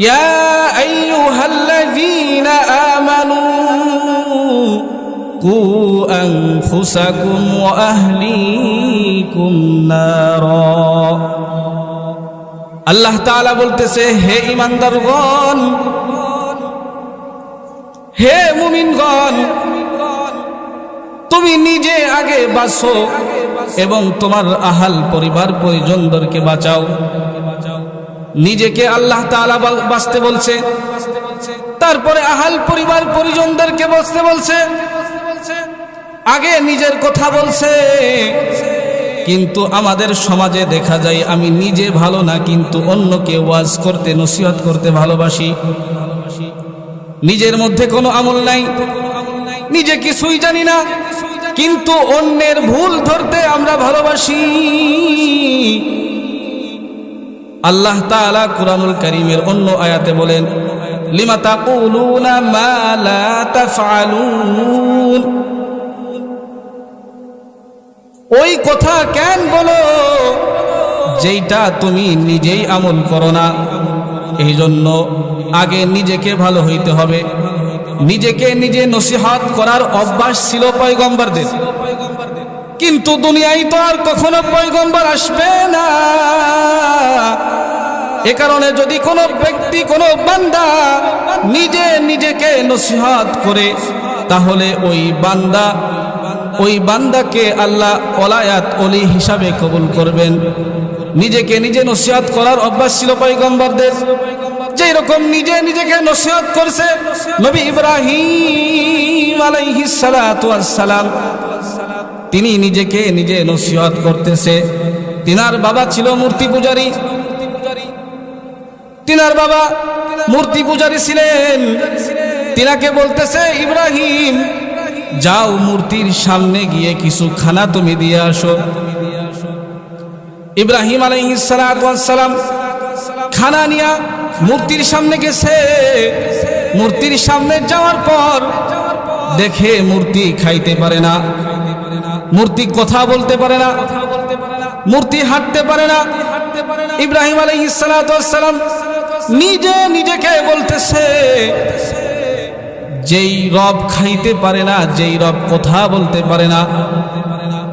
ইয়া আইয়ুহাল্লাযীনা আমানু কু আনফুসাকুম ওয়া আহলিকুম নারা। আল্লাহ তাআলা বলতেছে, হে ঈমানদারগণ, হে মুমিনগণ, তুমি নিজে আগে বাঁচো এবং তোমার আহাল পরিবার পরিজনদেরকে বাঁচাও। নিজেকে আল্লাহ তাআলা বাঁচতে বলছে, তারপরে আহাল পরিবার পরিজনদেরকে বাঁচতে বলছে, আগে নিজের কথা বলছে। কিন্তু আমাদের সমাজে দেখা যায় আমি নিজে ভালো না, কিন্তু অন্যকে ওয়াজ করতে নসিহত করতে ভালোবাসি। নিজের মধ্যে কোনো আমল নাই, নিজে কিছুই জানি না, কিন্তু অন্যের ভুল ধরতে আমরা ভালোবাসি। আল্লাহ তাআলা কুরআনুল কারীমের অন্য আয়াতে বলেন, লিমা তাকুলুনা মা লা তাফআলুন, ওই কথা কেন বলো যেইটা তুমি নিজেই আমল করো না। এই জন্য আগে নিজেকে ভালো হইতে হবে। নিজেকে নিজে নসিহত করার অভ্যাস ছিল পয়গম্বরদের, কিন্তু দুনিয়ায় তো আর কখনো পয়গম্বর আসবে না। এ কারণে যদি কোনো ব্যক্তি, কোনো বান্দা নিজে নিজেকে নসিহত করে, তাহলে ওই বান্দাকে আল্লাহ ওলায়াত ওলি হিসাবে কবুল করবেন। নিজেকে নিজে নসিহত করার অভ্যাস ছিল পয়গম্বরদের। যেই রকম নিজে নিজেকে নসিহত করছে নবী ইব্রাহিম আলাইহিস সালাতু ওয়াস সালাম, তিনি নিজেকে নিজে নসিহত করতেছে। তিনার বাবা ছিল মূর্তি পূজারী, তিনার বাবা মূর্তি পূজারী ছিলেন। তিনাকে বলতেছে, ইব্রাহিম যাও মূর্তির সামনে গিয়ে কিছু খানা তুমি দিয়ে আসো। ইব্রাহিম আলাইহিস সালাতু ওয়াস সালাম খানা নিয়া মূর্তির সামনে গেছে। মূর্তির সামনে যাওয়ার পর দেখে মূর্তি খাইতে পারে না, মূর্তি কথা বলতে পারে না, মূর্তি হাঁটতে পারে না। ইব্রাহিম আলাইহিস সালাতু ওয়াস সালাম নিজে নিজেকে বলতেছে, যেই রব খাইতে পারে না, যেই রব কথা বলতে পারে না,